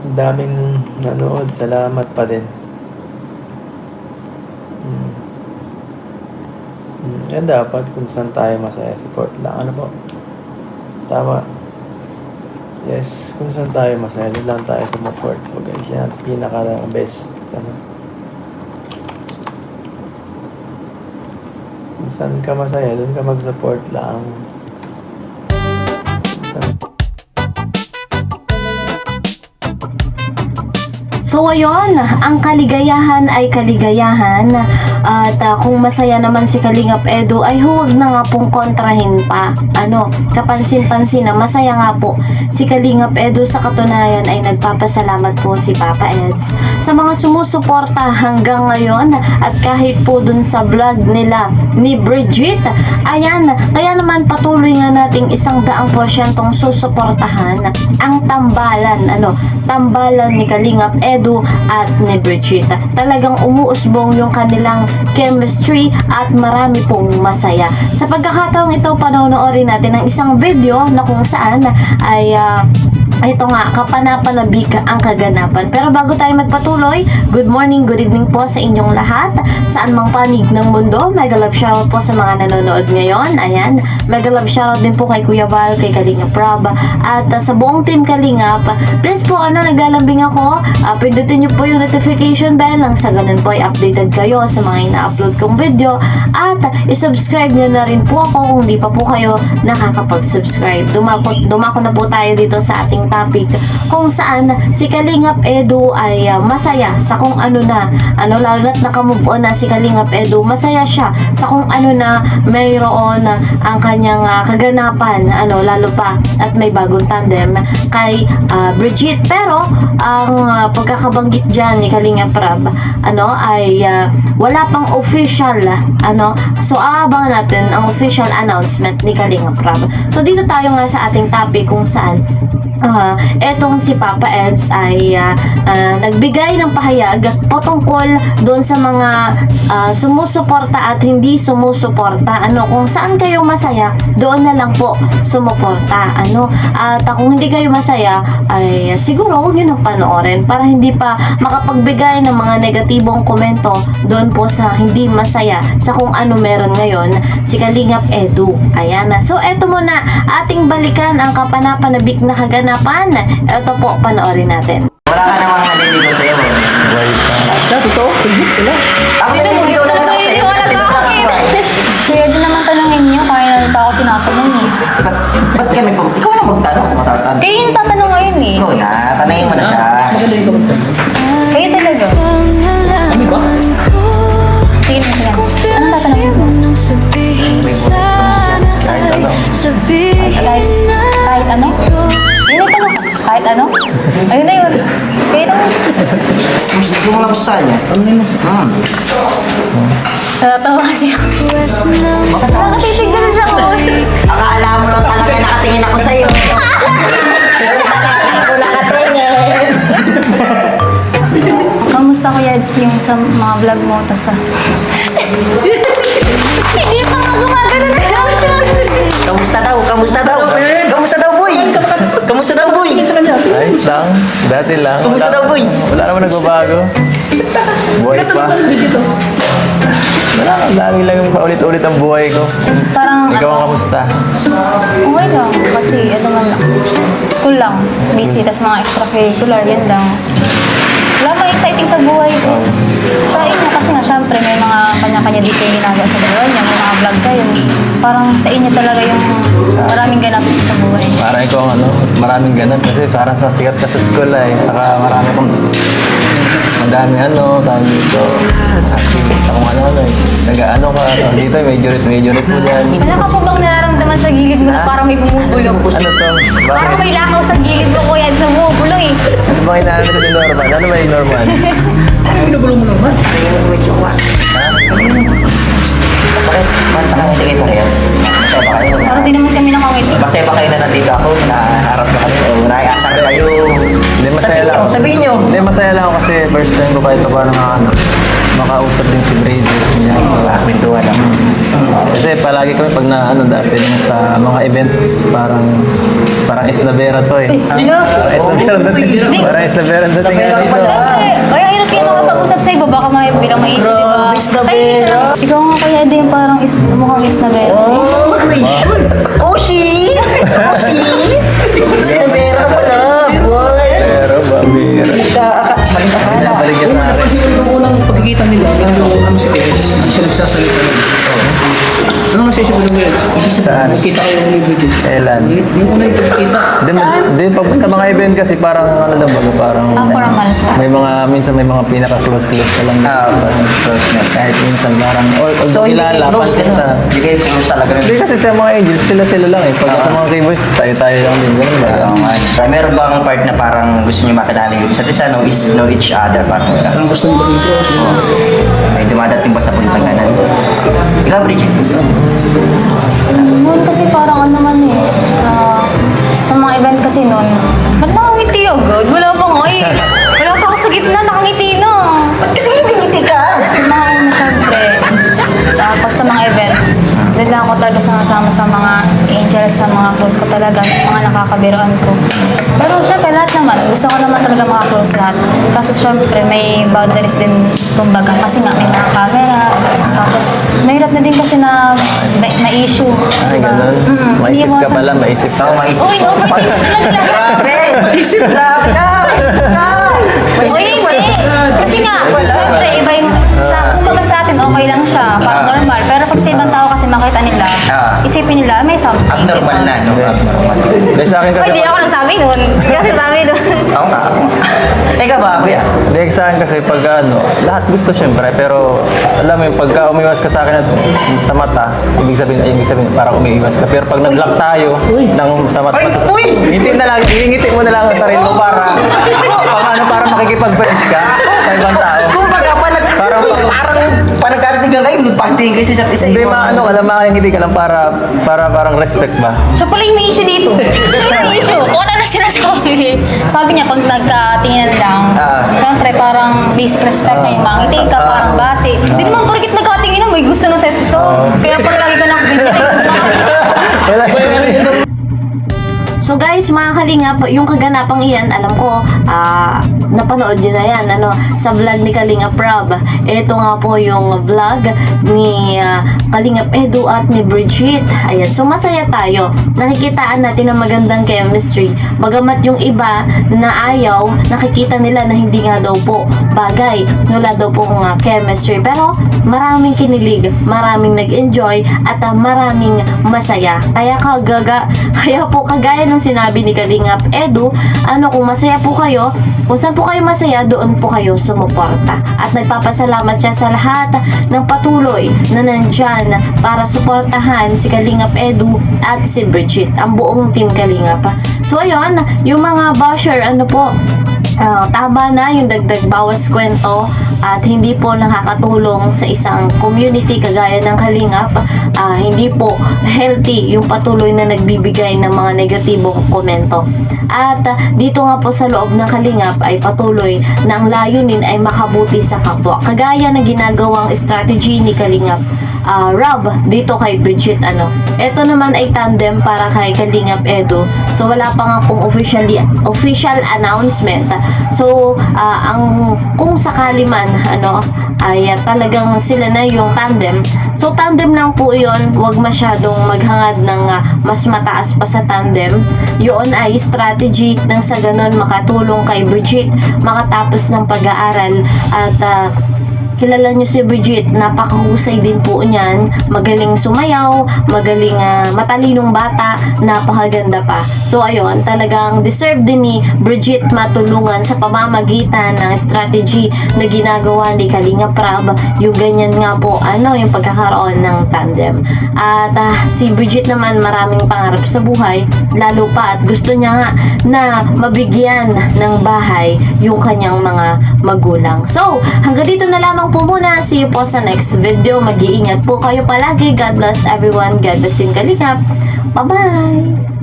Ang daming nanood. Salamat pa din. Yan dapat kung saan tayo masaya. Support lang. Ano po? Tama. Yes, kung saan tayo masaya. Doon lang tayo sa support po guys. Yan, pinaka best. Ano? Kung saan ka masaya, doon ka mag-support lang. So ayun, ang kaligayahan ay kaligayahan at kung masaya naman si Kalingap Edu ay huwag na nga pong kontrahin pa. Kapansin-pansin na masaya nga po si Kalingap Edu. Sa katunayan ay nagpapasalamat po si Papa Eds sa mga sumusuporta hanggang ngayon at kahit po dun sa vlog nila ni Bridget. Ayan, kaya naman patuloy nga nating 100% susuportahan ang tambalan, tambalan ni Kalingap Edu at ni Bridget. Talagang umuusbong yung kanilang chemistry at marami pong masaya. Sa pagkakataong ito, panonoorin natin ang isang video na kung saan ay ito nga, kapanapanabik ang kaganapan. Pero bago tayo magpatuloy, good morning, good evening po sa inyong lahat. Saan mang panig ng mundo, mega love shoutout po sa mga nanonood ngayon. Ayan, mega love shoutout din po kay Kuya Val, kay Kalingap Rob, at sa buong team Kalingap. Please po, naglalambing ako, pindutin nyo po yung notification bell nang sa ganun po ay updated kayo sa mga ina-upload kong video. At isubscribe nyo na rin po ako kung di pa po kayo nakakapag-subscribe. Dumako na po tayo dito sa ating topic kung saan si Kalingap Edu ay masaya sa kung ano na, lalo na't nakamove on na si Kalingap Edu, masaya siya sa kung ano na mayroon ang kanyang kaganapan, lalo pa at may bagong tandem kay Bridget. Pero ang pagkakabanggit dyan ni Kalingap Rob ay wala pang official so aabangan natin ang official announcement ni Kalingap Rob. So dito tayo nga sa ating topic kung saan etong si Papa Eds ay nagbigay ng pahayag patungkol doon sa mga sumusuporta at hindi sumusuporta. Kung saan kayo masaya, doon na lang po sumuporta. At kung hindi kayo masaya, ay siguro huwag nyo nang panoorin para hindi pa makapagbigay ng mga negatibong komento doon po sa hindi masaya sa kung ano meron ngayon si Kalingap Edu. Ayan na. So eto muna, ating balikan ang kapanapanabik na kaganapan. Ito po, panoorin natin. Wala ka namang naliligo sa'yo, mo. Totoo? Wala. Ako naliligo naman ako sa'yo. Kaya din naman tanongin niyo, kaya na pa ako tinatanong eh. Ba't kami po? Ikaw na magtanong, matatanong. Kayo yung tatanong ngayon eh. Ikaw na, tanongin mo na siya. Kayo talaga. Kami ba? Sige na sila. Anong tatanungin mo? Kahit ano. Kahit ano? Yun yung tanong. Kahit ano? Ayun na yun. Kayo naman. Gusto mo lang gusto niya? Natatawa kasi ako. Bakit ako? Nakatitigil siya ko eh. Akala mo lang talaga nakatingin ako sa'yo. Ako nakatingin. Kamusta ko Yads yung sa mga vlog mo? Tas hindi pa nga gumagano na siya. Kamusta daw? Kamusta daw? Kamusta daw, boy? Kamusta daw, boy? Ayos lang. Dati lang. Kamusta daw, boy? Wala naman nagbabago. Buhay pa. Wala ka. Lagi lang yung paulit-ulit ang buhay ko. Parang Ikaw ang kamusta? okay lang. Kasi ano man lang. School lang. Busy. Tas mga extracurricular. Yan lang. Wala pang exciting sa buhay ko. Sa inyo kasi nga syempre may mga kanya-kanya dito yung ginagawa sa dalawa niya. May mga vlog kayo. Parang sa inyo talaga yung maraming ganap sa buhay. Parang ikaw maraming ganun kasi parang sa sikat ka sa school saka marami kong madaming tawag dito. Nag-ano ka, dito medyo po dyan. Wala ka po bang nararamdaman sa gilid mo na parang may bumubulong? Ano to? Parang Bakit? may lakaw sa gilid mo kuya sa bumubulong eh. Ano ba inaano sa normal? Ano ba yung normal? Ha? Bakit? Bakit nakatingin mo ngayon? Masaya ba kayo? Parang di naman kami nakangiti. Masaya ba kayo na nandito ako? Naharap ka kami? O naiasar kayo? Hindi, masaya lang. Sabihin nyo. Hindi, masaya lang ako kasi first time ko kahit pa paano makausap din si Bridget. Kwentuhan lang. Kasi palagi kami pag na ano dati nung sa mga events parang Islavera to eh. Hello? Islavera dating. Parang Islavera dating nga dito. Ay, ang hirap kayo makapag-usap sa iba, baka may bilang maisip, di ba? Grabe, Isnabela. Ikaw nga kaya din parang mukhang Isnabela. Oh, shit! Oh, shit! Sinabera ka pala. Boy. Pero babira. Balik ka sa akin. Kasi yung unang pagkikita nila, ano si Tess, hindi siya nagsasalita lang. Anong nasisip mo ng Wales? Saan? Nakita kayo ni Bridget. Kailan? Yung unang pagkikita. Di pag sa mga event kasi parang ano lang baga parang Formal. may mga minsan may mga pinaka-close ka lang Closeness. kahit minsan parang So, hindi kayo kilala close, pa ganun? sa Hindi kayo close talaga rin. hindi kasi sa mga angels sila lang eh pag sa mga K-boys tayo lang din ganun ba Oo nga. Meron ba ang part na parang gusto niyo makilala yung isa't isa, know each other, parang wala? Ang gusto mo maging close. May dumadating ba sa puntang ganan? Ikaw, Bridget? Noon kasi parang ano man eh, sa mga event kasi noon, ba't nakangiti agad? Wala pa nga eh. Wala pa ako sa gitna, nakangiti na. Ba't kasi hindi ka? Nauna syempre, pag sa mga event, doon lang ako talaga sama sa mga angels, sa mga close ko talaga, mga nakakabiroan ko. Pero syempre lahat naman, gusto ko naman talaga makaklose lahat. Kasi syempre may boundaries din kumbaga kasi nga may mga camera. Tapos mahirap na din kasi na may issue. ay diba? ganun maisip ka pala maisip Oo, ka maisip. Uy, overthinking sila nila. Grabe! Grabe ka! Maisip ka! Uy, hindi. Kasi nga, syempre iba yung, kumbaga sa atin okay lang siya, parang normal. Pero pag sa ibang tao kasi makita nila, isipin nila may something. Abnormal na, no? Abnormal. hindi sa akin Uy, kasi di ako nagsabi nun. Hindi ako nagsabi nun. Ako nga, ako nga. Ikaw ba, kuya? hindi sa akin kasi pag ano lahat gusto syempre pero alam mo yung pagka umiwas ka sa akin at sa mata ibig sabihin parang umiiwas ka pero pag nag-lock tayo ng sa mata ngiti na lang ngingiti mo na lang ang sarili mo para para makikipag-friends ka sa ibang tao Kung baga, parang panagkarating ka kayo, pagtingin kayo sa isa't isa. hindi alam makikingiti ka lang para parang respect ba Siya pala yung may issue dito. Siya yung may issue. Kung ano na sinasabi. Sabi niya, pag nagkatinginan lang, syempre parang basic respect na yung mangiti ka, parang bati. Hindi naman porkit nagkatinginan, may gusto ng set song. Kaya pala lagi ka nakabinti. So guys, mga kalingap, yung kaganapang iyan, alam ko, napanood nyo na yan, sa vlog ni Kalingap Rob. Ito nga po yung vlog ni Kalingap Edu at ni Bridget. Ayan, so masaya tayo. Nakikitaan natin ang magandang chemistry. Bagamat yung iba na ayaw, nakikita nila na hindi nga daw po bagay. Wala daw pong chemistry. Pero maraming kinilig, maraming nag-enjoy, at maraming masaya. Kaya po kagaya ng sinabi ni Kalingap Edu, kung masaya po kayo, kung saan po kayo masaya, doon po kayo sumuporta. At nagpapasalamat siya sa lahat ng patuloy na nandyan para suportahan si Kalingap Edu at si Bridget, ang buong team Kalingap. So ayun, yung mga basher, tama na yung dagdag bawas kwento at hindi po nakakatulong sa isang community kagaya ng Kalingap. Hindi po healthy yung patuloy na nagbibigay ng mga negatibong komento. At dito nga po sa loob ng Kalingap ay patuloy na ang layunin ay makabuti sa kapwa. Kagaya ng ginagawang strategy ni Kalingap Rob dito kay Bridget. Ito naman ay tandem para kay Kalingap Edu. So wala pa nga pong official announcement. So kung sakali man ay talagang sila na yung tandem. So tandem lang po 'yon. Huwag masyadong maghangad ng mas mataas pa sa tandem. 'Yon ay strategy nang sa ganun makatulong kay Bridget makatapos ng pag-aaral. At kilala nyo si Bridget, napakahusay din po niyan, magaling sumayaw, magaling matalinong bata, napakaganda pa. So ayun, talagang deserve din ni Bridget matulungan sa pamamagitan ng strategy na ginagawa ni Kalingap Rob, yung ganyan nga po, yung pagkakaroon ng tandem. At si Bridget naman maraming pangarap sa buhay, lalo pa at gusto niya nga na mabigyan ng bahay yung kanyang mga magulang. So, hanggang dito na lamang po muna. See you po sa next video. Mag-iingat po kayo palagi. God bless everyone. God bless din Kalingap. Bye-bye!